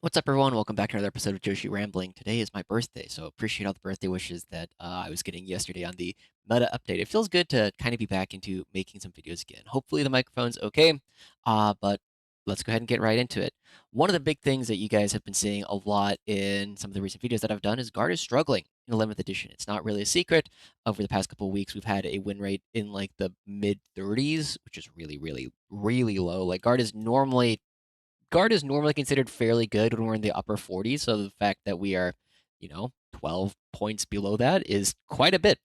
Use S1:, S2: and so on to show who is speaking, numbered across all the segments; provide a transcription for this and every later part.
S1: What's up, everyone? Welcome back to another episode of Joshi Rambling. Today is my birthday, so appreciate all the birthday wishes that I was getting yesterday on the meta update. It feels good to kind of be back into making some videos again. Hopefully, the microphone's okay, but let's go ahead and get right into it. One of the big things that you guys have been seeing a lot in some of the recent videos that I've done is Guard is struggling in 11th edition. It's not really a secret. Over the past couple of weeks, we've had a win rate in like the mid 30s, which is really, really, really low. Like Guard is normally considered fairly good when we're in the upper 40s. So the fact that we are, 12 points below that is quite a bit.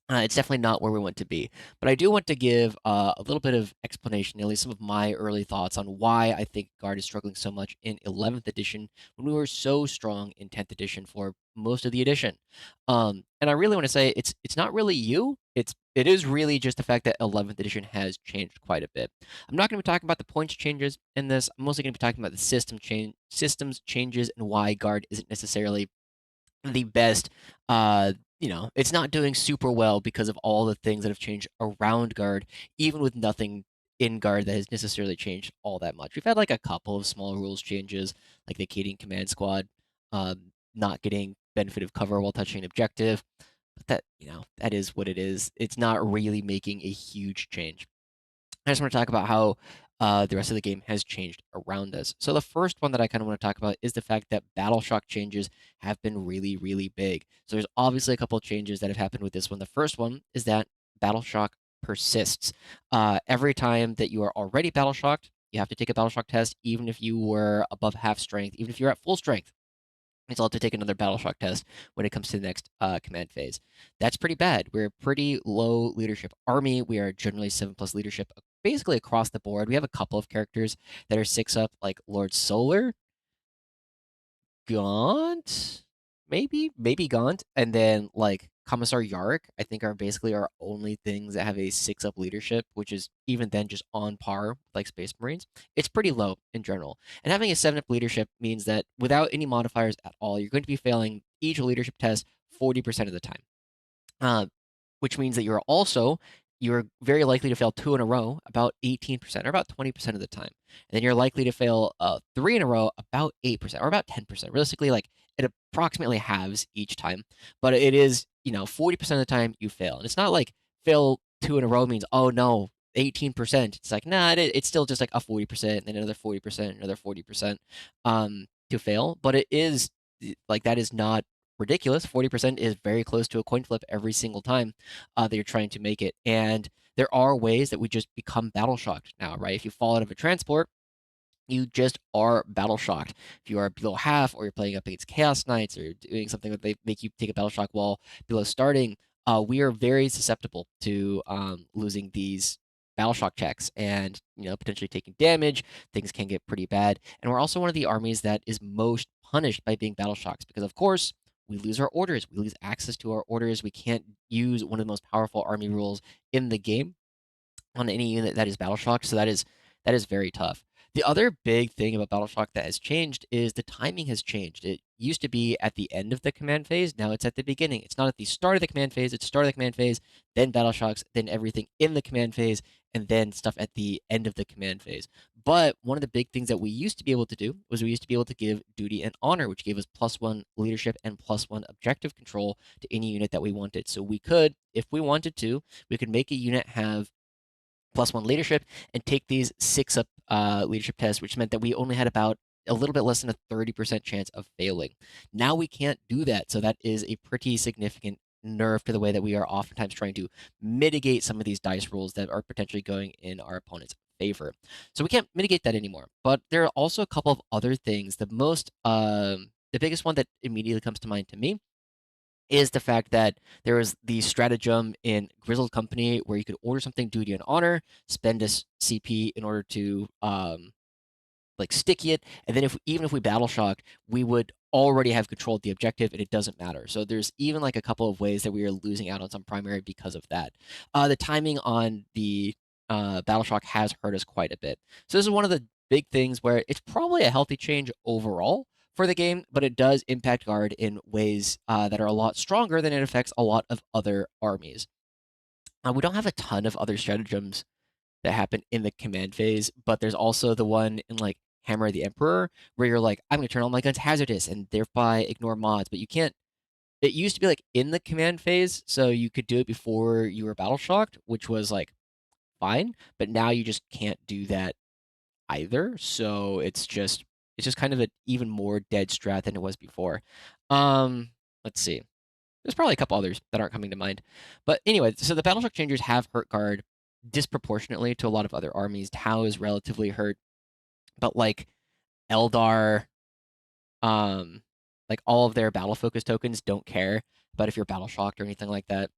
S1: It's definitely not where we want to be. But I do want to give a little bit of explanation, at least some of my early thoughts on why I think Guard is struggling so much in 11th edition when we were so strong in 10th edition for most of the edition. And I really want to say it's not really you. It is really just the fact that 11th edition has changed quite a bit. I'm not going to be talking about the points changes in this. I'm mostly going to be talking about the systems changes and why Guard isn't necessarily the best. It's not doing super well because of all the things that have changed around Guard, even with nothing in Guard that has necessarily changed all that much. We've had like a couple of small rules changes, like the Cadian Command Squad not getting benefit of cover while touching an objective, but that is what it is. It's not really making a huge change. I just want to talk about how the rest of the game has changed around us. So the first one that I kind of want to talk about is the fact that Battleshock changes have been really, really big. So there's obviously a couple of changes that have happened with this one. The first one is that Battleshock persists. Every time that you are already Battleshocked, you have to take a Battleshock test, even if you were above half strength, even if you're at full strength. It's all to take another Battleshock test when it comes to the next command phase. That's pretty bad. We're a pretty low leadership army. We are generally 7+ leadership basically across the board. We have a couple of characters that are 6 up, like Lord Solar, Gaunt, maybe Gaunt, and then like Commissar Yark, I think are basically our only things that have a 6 up leadership, which is even then just on par with like Space Marines. It's pretty low in general. And having a 7 up leadership means that without any modifiers at all, you're going to be failing each leadership test 40% of the time. Uh, which means that you're very likely to fail 2 in a row about 18% or about 20% of the time. And then you're likely to fail 3 in a row about 8% or about 10%. Realistically, like it approximately halves each time, but it is, 40% of the time you fail. And it's not like fail 2 in a row means, oh no, 18%. It's like, nah, it's still just like a 40%, and then another 40%, another 40% to fail. But it is like that is not ridiculous. 40% is very close to a coin flip every single time that you're trying to make it. And there are ways that we just become battle shocked now, right? If you fall out of a transport, you just are battle shocked. If you are below half, or you're playing up against Chaos Knights, or you're doing something that they make you take a battle shock while below starting, we are very susceptible to losing these battle shock checks and potentially taking damage. Things can get pretty bad, and we're also one of the armies that is most punished by being battle shocks because, of course, we lose our orders. We lose access to our orders. We can't use one of the most powerful army rules in the game on any unit that is battle shocked. So that is very tough. The other big thing about Battleshock that has changed is the timing has changed. It used to be at the end of the command phase. Now it's at the beginning. It's not at the start of the command phase. It's start of the command phase, then Battleshocks, then everything in the command phase, and then stuff at the end of the command phase. But one of the big things that we used to be able to do was we used to be able to give duty and honor, which gave us +1 leadership and +1 objective control to any unit that we wanted. So we could, if we wanted to, we could make a unit have +1 leadership and take these 6 up leadership tests, which meant that we only had about a little bit less than a 30% chance of failing. Now we can't do that. So that is a pretty significant nerf to the way that we are oftentimes trying to mitigate some of these dice rolls that are potentially going in our opponent's favor. So we can't mitigate that anymore. But there are also a couple of other things. The biggest one that immediately comes to mind to me is the fact that there was the stratagem in Grizzled Company where you could order something duty and honor, spend a CP in order to like sticky it, and then if we battle shock, we would already have controlled the objective and it doesn't matter. So there's even like a couple of ways that we are losing out on some primary because of that. The timing on the battle shock has hurt us quite a bit. So this is one of the big things where it's probably a healthy change overall for the game, but it does impact guard in ways that are a lot stronger than it affects a lot of other armies. We don't have a ton of other stratagems that happen in the command phase, but there's also the one in like Hammer of the Emperor, where you're like, I'm gonna turn all my guns hazardous and thereby ignore mods, but you can't. It used to be like in the command phase, so you could do it before you were battle shocked, which was like fine, but now you just can't do that either. So it's just kind of an even more dead strat than it was before. Um, let's see. There's probably a couple others that aren't coming to mind. But anyway, so the Battleshock changers have hurt guard disproportionately to a lot of other armies. Tau is relatively hurt, but like Eldar, um, like all of their battle focus tokens don't care about if you're battle shocked or anything like that.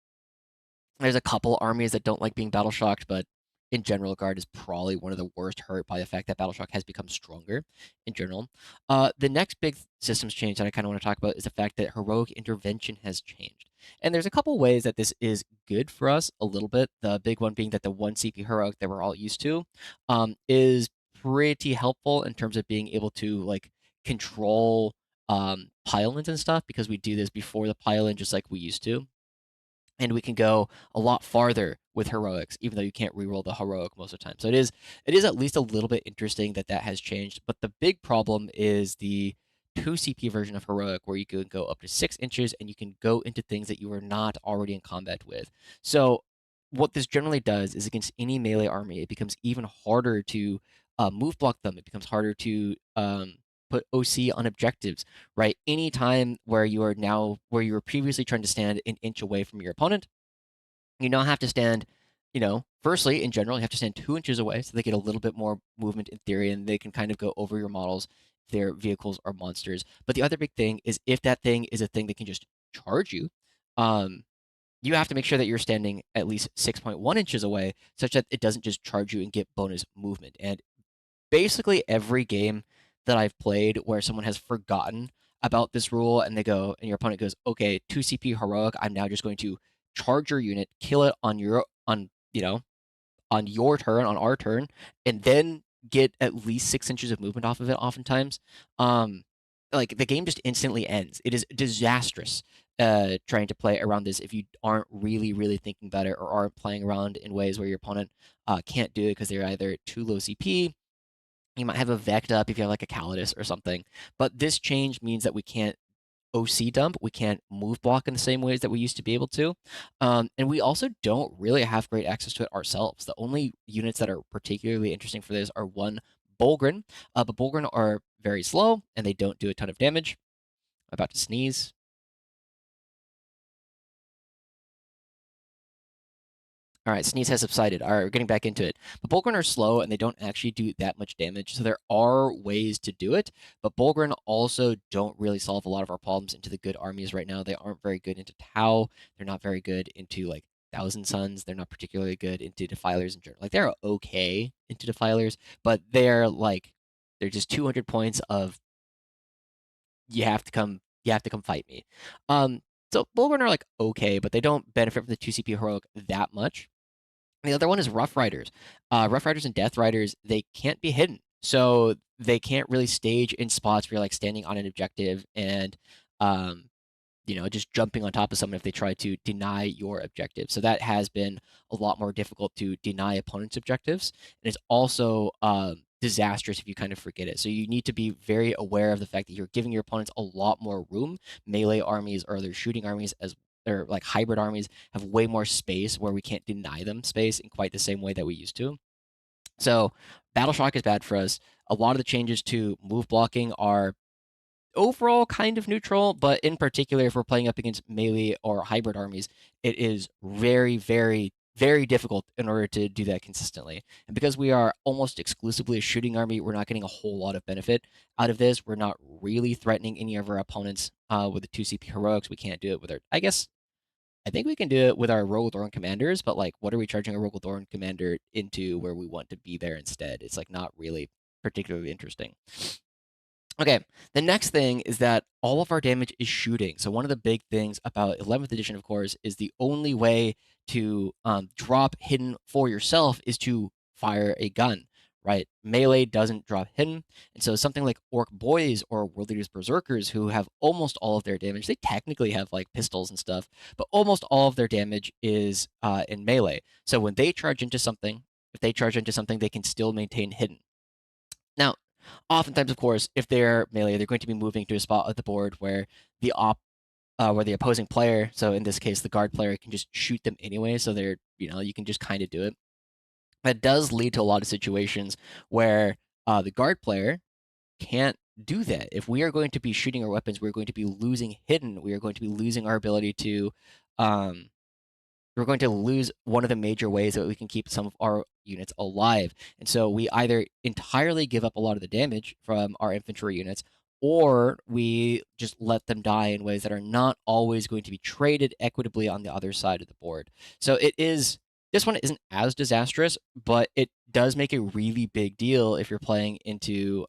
S1: There's a couple armies that don't like being battle shocked, but in general, guard is probably one of the worst hurt by the fact that battle shock has become stronger in general. The next big systems change that I kind of want to talk about is the fact that heroic intervention has changed. And there's a couple ways that this is good for us a little bit. The big one being that the one CP heroic that we're all used to is pretty helpful in terms of being able to like control pile-ins and stuff because we do this before the pile-in just like we used to, and we can go a lot farther with heroics, even though you can't reroll the heroic most of the time. So it is at least a little bit interesting that that has changed. But the big problem is the 2 CP version of heroic, where you can go up to 6 inches and you can go into things that you are not already in combat with. So what this generally does is against any melee army, it becomes even harder to move block them. It becomes harder to put OC on objectives, right? Any time where you were previously trying to stand an inch away from your opponent, you now have to stand, firstly, in general, you have to stand 2 inches away so they get a little bit more movement in theory and they can kind of go over your models, their vehicles or monsters. But the other big thing is if that thing is a thing that can just charge you, um, you have to make sure that you're standing at least 6.1 inches away such that it doesn't just charge you and get bonus movement. And basically every game that I've played where someone has forgotten about this rule and your opponent goes, okay, 2 CP heroic, I'm now just going to charge your unit, kill it on your turn, on our turn, and then get at least 6 inches of movement off of it oftentimes. Um like the game just instantly ends. It is disastrous trying to play around this if you aren't really, really thinking about it or aren't playing around in ways where your opponent can't do it because they're either too low CP. You might have a Vect up if you have like a Calidus or something. But this change means that we can't OC dump. We can't move block in the same ways that we used to be able to. And we also don't really have great access to it ourselves. The only units that are particularly interesting for this are one, Bolgren. But Bolgren are very slow and they don't do a ton of damage. I'm about to sneeze. All right, sneeze has subsided. All right, we're getting back into it. But Bulgren are slow and they don't actually do that much damage. So there are ways to do it, but Bulgren also don't really solve a lot of our problems into the good armies right now. They aren't very good into Tau. They're not very good into like Thousand Suns. They're not particularly good into Defilers in general. Like they're okay into Defilers, but they're just 200 points of you have to come fight me. So Bulgren are like okay, but they don't benefit from the 2 CP heroic that much. The other one is Rough Riders. Rough Riders and Death Riders, they can't be hidden. So they can't really stage in spots where you're like standing on an objective and um, just jumping on top of someone if they try to deny your objective. So that has been a lot more difficult to deny opponents' objectives. And it's also disastrous if you kind of forget it. So you need to be very aware of the fact that you're giving your opponents a lot more room. Melee armies or their shooting armies as or like hybrid armies have way more space where we can't deny them space in quite the same way that we used to. So Battle Shock is bad for us. A lot of the changes to move blocking are overall kind of neutral, but in particular, if we're playing up against melee or hybrid armies, it is very, very, very difficult in order to do that consistently. And because we are almost exclusively a shooting army, we're not getting a whole lot of benefit out of this. We're not really threatening any of our opponents with the 2 CP heroics. We can't do it with our, I think we can do it with our Rogal Thorn commanders, but like, what are we charging a Rogal Thorn commander into where we want to be there instead? It's like not really particularly interesting. Okay, the next thing is that all of our damage is shooting. So one of the big things about 11th edition, of course, is the only way to drop hidden for yourself is to fire a gun, right? Melee doesn't drop hidden. And so something like Orc Boys or World Leaders Berserkers, who have almost all of their damage, they technically have like pistols and stuff, but almost all of their damage is in melee. So when they charge into something, if they charge into something, they can still maintain hidden. Now, Oftentimes, of course, if they're melee, they're going to be moving to a spot of the board where where the opposing player, so in this case, the guard player, can just shoot them anyway. So you can just kind of do it. That does lead to a lot of situations where the guard player can't do that. If we are going to be shooting our weapons, we're going to be losing hidden. We are going to be losing our ability to um, we're going to lose one of the major ways that we can keep some of our units alive. And so we either entirely give up a lot of the damage from our infantry units, or we just let them die in ways that are not always going to be traded equitably on the other side of the board. So this one isn't as disastrous, but it does make a really big deal if you're playing into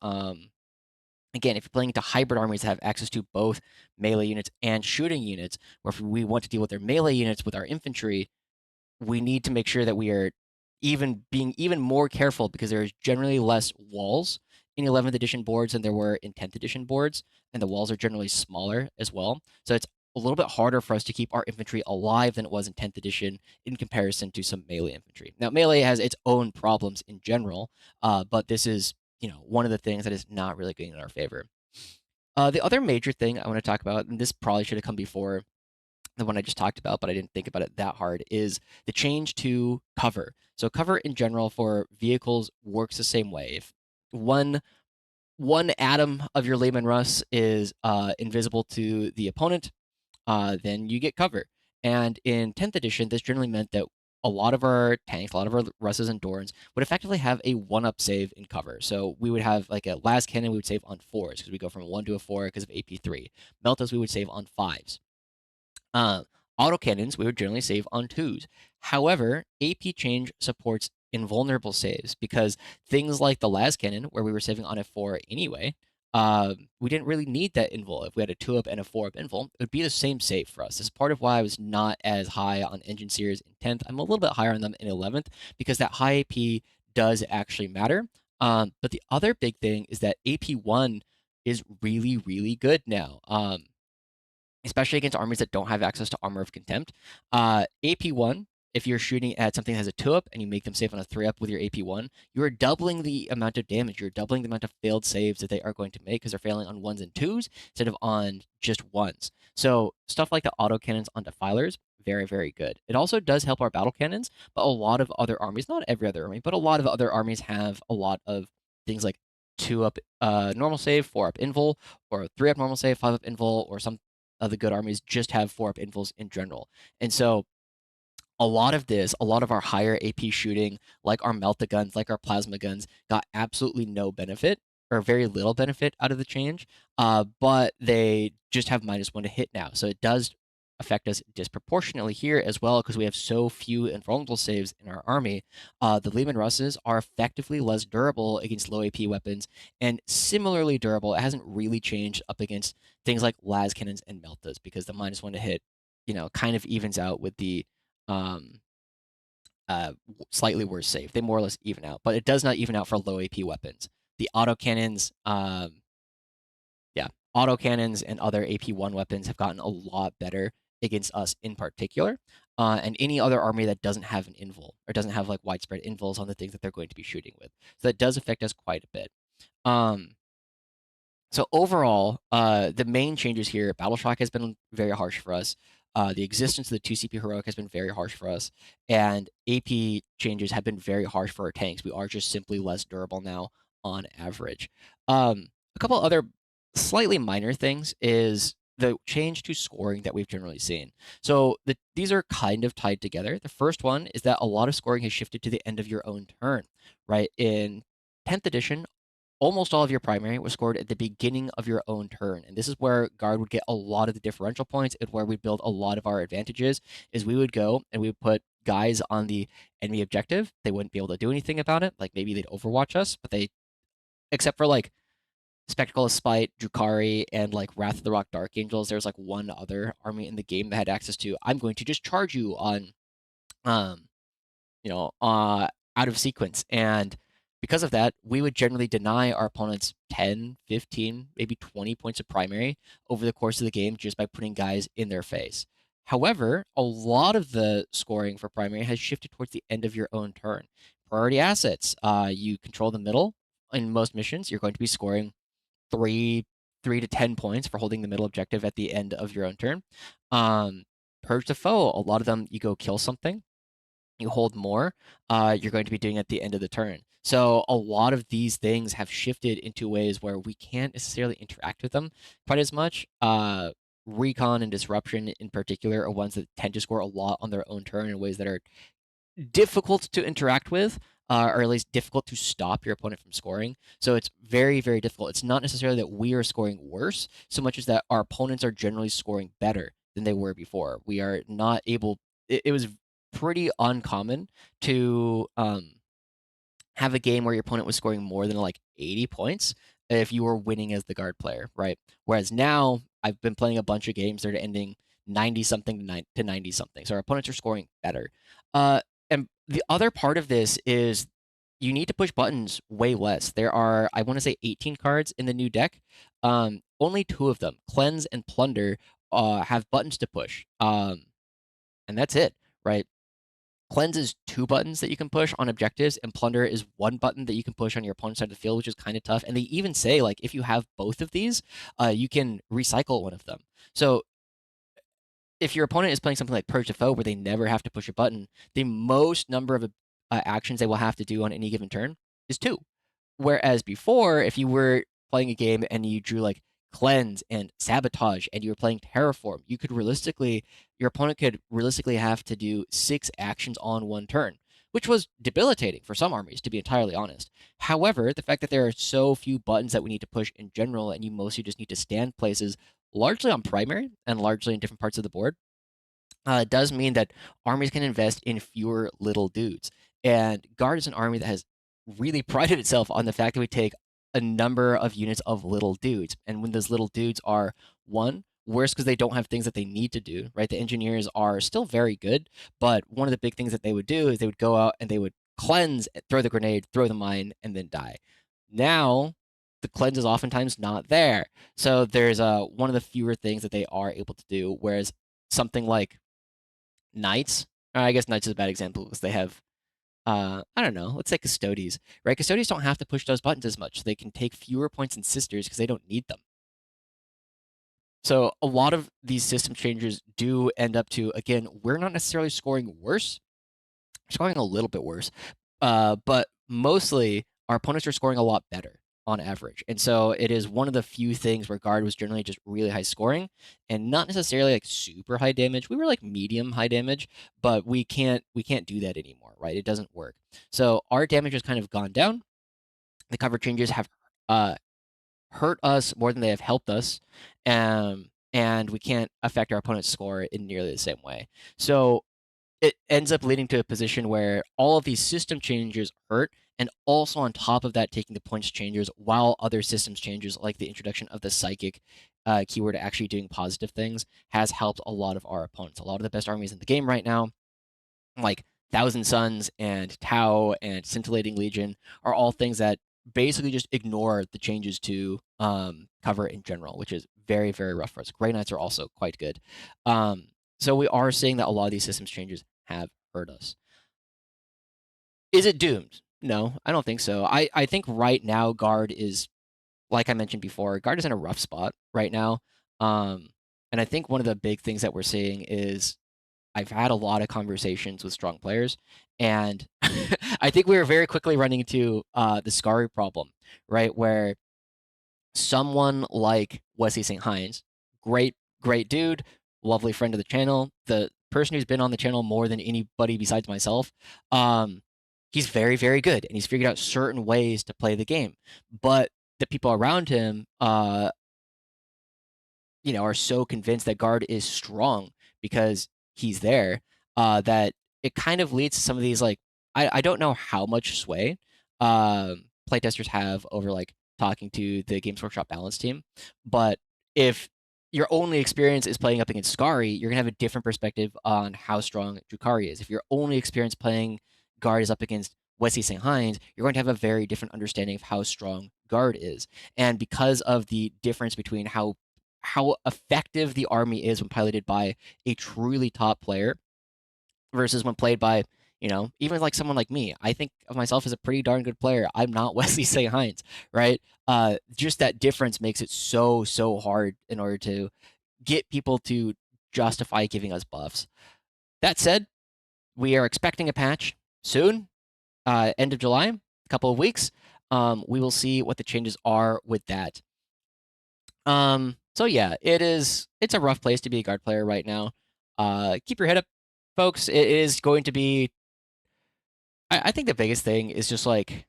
S1: again, if you're playing into hybrid armies that have access to both melee units and shooting units, or if we want to deal with their melee units with our infantry, we need to make sure that we are being even more careful because there's generally less walls in 11th edition boards than there were in 10th edition boards, and the walls are generally smaller as well. So it's a little bit harder for us to keep our infantry alive than it was in 10th edition in comparison to some melee infantry. Now, melee has its own problems in general, but this is one of the things that is not really going in our favor. The other major thing I want to talk about, and this probably should have come before the one I just talked about, but I didn't think about it that hard, is the change to cover. So cover in general for vehicles works the same way. If one atom of your Lehman Russ is invisible to the opponent, then you get cover. And in 10th edition, this generally meant that a lot of our tanks, a lot of our Russes and Dorns would effectively have a one-up save in cover. So we would have like a last cannon we would save on 4s because we go from 1 to a 4 because of AP3. Meltas we would save on 5s. Uh, Autocannons, we would generally save on 2s. However, AP change supports invulnerable saves because things like the last cannon, where we were saving on a 4 anyway, we didn't really need that invul. If we had a 2-up and a 4-up invul, it would be the same save for us. This is part of why I was not as high on engine series in 10th. I'm a little bit higher on them in 11th because that high AP does actually matter. But the other big thing is that AP1 is really, really good now. Especially against armies that don't have access to Armor of Contempt. AP1, if you're shooting at something that has a 2-up and you make them save on a 3-up with your AP1, you're doubling the amount of damage. You're doubling the amount of failed saves that they are going to make because they're failing on 1s and 2s instead of on just 1s. So stuff like the autocannons on Defilers, very, very good. It also does help our battle cannons, but a lot of other armies, not every other army, but a lot of other armies have a lot of things like 2-up normal save, 4-up invul, or 3-up normal save, 5-up invul, or some of the good armies just have 4-up invuls in general. And so a lot of our higher AP shooting, like our Melta guns, like our plasma guns, got absolutely no benefit or very little benefit out of the change. But they just have -1 to hit now. So it does affect us disproportionately here as well because we have so few invulnerable saves in our army. The Lehman Russes are effectively less durable against low AP weapons and similarly durable. It hasn't really changed up against things like las cannons and meltas because the -1 to hit, kind of evens out with the um, slightly worse save. They more or less even out, but it does not even out for low AP weapons. The autocannons, yeah, autocannons and other AP1 weapons have gotten a lot better against us in particular. And any other army that doesn't have an invul or doesn't have like widespread invuls on the things that they're going to be shooting with. So that does affect us quite a bit. So overall, the main changes here, Battleshock has been very harsh for us. The existence of the 2CP heroic has been very harsh for us, and AP changes have been very harsh for our tanks. We are just simply less durable now on average. A couple other slightly minor things is the change to scoring that we've generally seen. So these are kind of tied together. The first one is that a lot of scoring has shifted to the end of your own turn, right? In 10th edition, almost all of your primary was scored at the beginning of your own turn. And this is where guard would get a lot of the differential points and where we build a lot of our advantages is we would go and we would put guys on the enemy objective. They wouldn't be able to do anything about it. Like maybe they'd overwatch us, but except for like Spectacle of Spite, Drukhari, and like Wrath of the Rock Dark Angels, there's like one other army in the game that had access to, I'm going to just charge you on um out of sequence. And because of that, we would generally deny our opponents 10, 15, maybe 20 points of primary over the course of the game just by putting guys in their face. However, a lot of the scoring for primary has shifted towards the end of your own turn. Priority assets, you control the middle in most missions, you're going to be scoring three 3 to 10 points for holding the middle objective at the end of your own turn. Purge the foe, a lot of them you go kill something, you hold more, you're going to be doing at the end of the turn. So a lot of these things have shifted into ways where we can't necessarily interact with them quite as much. Recon and disruption in particular are ones that tend to score a lot on their own turn in ways that are difficult to interact with, or at least difficult to stop your opponent from scoring. So it's very, very difficult. It's not necessarily that we are scoring worse, so much as that our opponents are generally scoring better than they were before. We are not able. It was pretty uncommon to have a game where your opponent was scoring more than like 80 points if you were winning as the guard player, right? Whereas now I've been playing a bunch of games that are ending 90 something to 90 something. So our opponents are scoring better. And the other part of this is you need to push buttons way less. There are, I want to say, 18 cards in the new deck. Only two of them, Cleanse and Plunder, have buttons to push. And that's it, right? Cleanse is two buttons that you can push on objectives, and Plunder is one button that you can push on your opponent's side of the field, which is kind of tough. And they even say, like, if you have both of these, you can recycle one of them. So if your opponent is playing something like Purge the Foe, where they never have to push a button, the most number of actions they will have to do on any given turn is two. Whereas before, if you were playing a game and you drew like Cleanse and Sabotage and you were playing Terraform, your opponent could realistically have to do 6 actions on one turn, which was debilitating for some armies, to be entirely honest. However, the fact that there are so few buttons that we need to push in general, and you mostly just need to stand places largely on primary and largely in different parts of the board, does mean that armies can invest in fewer little dudes. And Guard is an army that has really prided itself on the fact that we take a number of units of little dudes. And when those little dudes are, one, worse because they don't have things that they need to do, right? The engineers are still very good, but one of the big things that they would do is they would go out and they would cleanse, throw the grenade, throw the mine, and then die. Now, the cleanse is oftentimes not there. So there's one of the fewer things that they are able to do, whereas something like Knights. I guess Knights is a bad example because they have, I don't know, let's say Custodies, right? Custodies don't have to push those buttons as much. They can take fewer points than Sisters because they don't need them. So a lot of these system changes do end up to, again, we're not necessarily scoring worse, we're scoring a little bit worse, but mostly our opponents are scoring a lot better on average. And so it is one of the few things where Guard was generally just really high scoring and not necessarily like super high damage. We were like medium high damage, but we can't do that anymore, right? It doesn't work. So our damage has kind of gone down. The cover changes have uh, hurt us more than they have helped us. And we can't affect our opponent's score in nearly the same way. So it ends up leading to a position where all of these system changes hurt, and also on top of that, taking the points changes while other systems changes, like the introduction of the psychic keyword actually doing positive things, has helped a lot of our opponents. A lot of the best armies in the game right now, like Thousand Suns and Tau and Scintillating Legion, are all things that basically just ignore the changes to cover in general, which is very, very rough for us. Grey Knights are also quite good. So we are seeing that a lot of these systems changes have hurt us. Is it doomed? No, I don't think so. I think right now Guard is, like I mentioned before, Guard is in a rough spot right now. And I think one of the big things that we're seeing is I've had a lot of conversations with strong players, and I think we were very quickly running into the Scary problem, right? Where someone like Wesley St. Hines, great dude, lovely friend of the channel, the person who's been on the channel more than anybody besides myself, he's very, very good, and he's figured out certain ways to play the game. But the people around him, are so convinced that Guard is strong because he's there, that it kind of leads to some of these like I don't know how much sway playtesters have over like talking to the Games Workshop balance team, but if your only experience is playing up against Scary, you're gonna have a different perspective on how strong Drukhari is. If your only experience playing Guard is up against Wesley St. Hines, you're going to have a very different understanding of how strong Guard is. And because of the difference between how effective the army is when piloted by a truly top player versus when played by Even like someone like me, I think of myself as a pretty darn good player. I'm not Wesley St. Hines, right? Just that difference makes it so hard in order to get people to justify giving us buffs. That said, we are expecting a patch soon, end of July, a couple of weeks. We will see what the changes are with that. So yeah, it's a rough place to be a guard player right now. Keep your head up, folks. It is going to be. I think the biggest thing is just like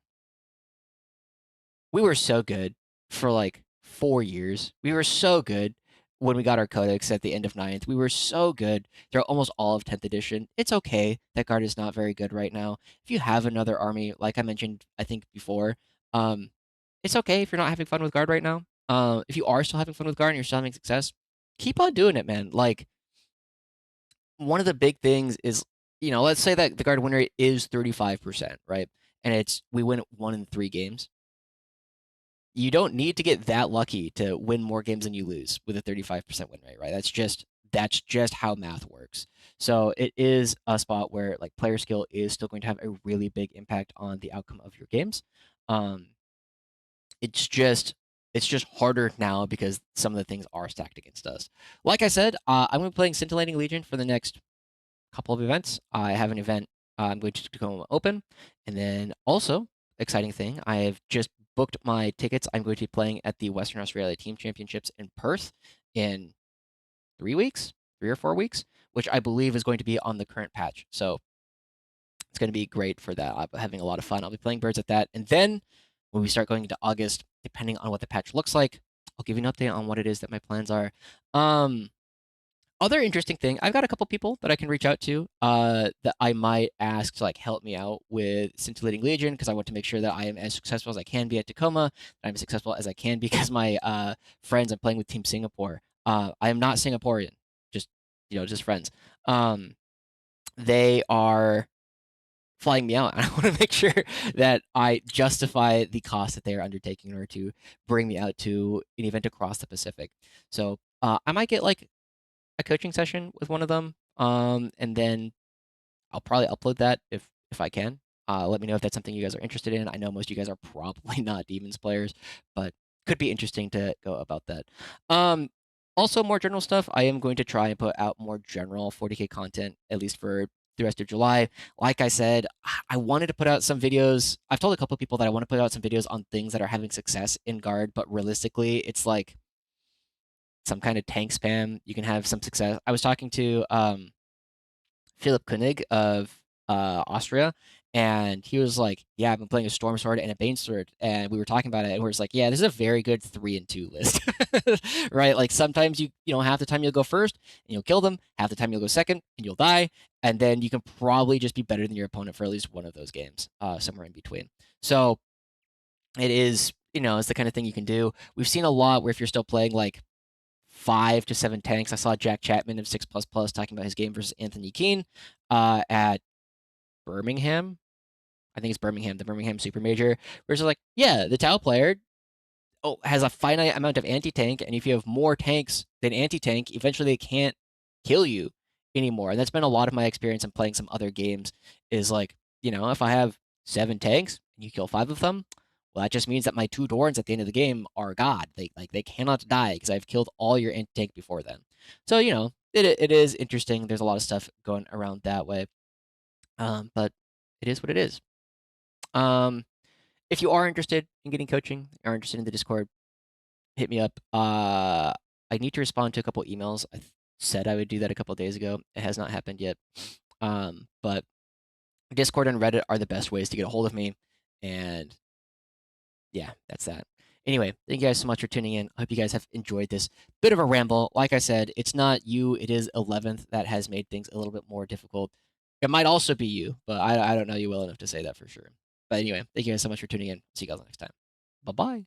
S1: we were so good for like 4 years. We were so good when we got our codex at the end of ninth. We were so good throughout almost all of 10th edition. It's okay that guard is not very good right now. If you have another army, like I mentioned, I think before, um, it's okay if you're not having fun with guard right now. If you are still having fun with guard and you're still having success, keep on doing it, man. Like one of the big things is, let's say that the guard win rate is 35%, right? And we win 1 in 3 games. You don't need to get that lucky to win more games than you lose with a 35% win rate, right? That's just how math works. So it is a spot where like player skill is still going to have a really big impact on the outcome of your games. Um, it's just harder now because some of the things are stacked against us. Like I said, I'm going to be playing Scintillating Legion for the next couple of events. I have an event I'm going to Tacoma Open, and then also exciting thing, I have just booked my tickets. I'm going to be playing at the Western Australia Team Championships in Perth in 3 weeks, 3 or 4 weeks, which I believe is going to be on the current patch. So it's going to be great for that. I'm having a lot of fun. I'll be playing birds at that, and then when we start going into August, depending on what the patch looks like, I'll give you an update on what it is that my plans are. Um, Other interesting thing, I've got a couple people that I can reach out to that I might ask to like help me out with Scintillating Legion because I want to make sure that I am as successful as I can be at Tacoma, that I'm as successful as I can because my friends I'm playing with Team Singapore. I am not Singaporean, just just friends. Um, they are flying me out, and I want to make sure that I justify the cost that they are undertaking in order to bring me out to an event across the Pacific. So I might get like a coaching session with one of them, and then I'll probably upload that if I can. Let me know if that's something you guys are interested in. I know most of you guys are probably not Demons players, but could be interesting to go about that. Um, Also, more general stuff. I am going to try and put out more general 40K content, at least for the rest of July. Like I said, I wanted to put out some videos. I've told a couple of people that I want to put out some videos on things that are having success in Guard, but realistically, it's like some kind of tank spam. You can have some success. I was talking to Philip Koenig of Austria, and he was like, "Yeah, I've been playing a Storm Sword and a Bane Sword," and we were talking about it, and we are just like, "Yeah, this is a very good 3 and 2 list, right? Like sometimes half the time you'll go first and you'll kill them, half the time you'll go second and you'll die, and then you can probably just be better than your opponent for at least one of those games, somewhere in between." So it is, it's the kind of thing you can do. We've seen a lot where if you're still playing like 5 to 7 tanks. I saw Jack Chapman of 6++ talking about his game versus Anthony Keene at Birmingham. I think it's Birmingham, the Birmingham Super Major. Where it's like, yeah, the Tau player has a finite amount of anti-tank, and if you have more tanks than anti-tank, eventually they can't kill you anymore. And that's been a lot of my experience in playing some other games. Is like, if I have 7 tanks and you kill 5 of them, well, that just means that my 2 Dorns at the end of the game are god. They cannot die because I've killed all your anti-tank before then. So it is interesting. There's a lot of stuff going around that way. But it is what it is. Um, if you are interested in getting coaching, are interested in the Discord, hit me up. I need to respond to a couple emails. Said I would do that a couple days ago. It has not happened yet. But Discord and Reddit are the best ways to get a hold of me. And yeah, that's that. Anyway, thank you guys so much for tuning in. I hope you guys have enjoyed this bit of a ramble. Like I said, it's not you, it is 11th that has made things a little bit more difficult. It might also be you, but I don't know you well enough to say that for sure. But anyway, thank you guys so much for tuning in. See you guys next time. Bye bye.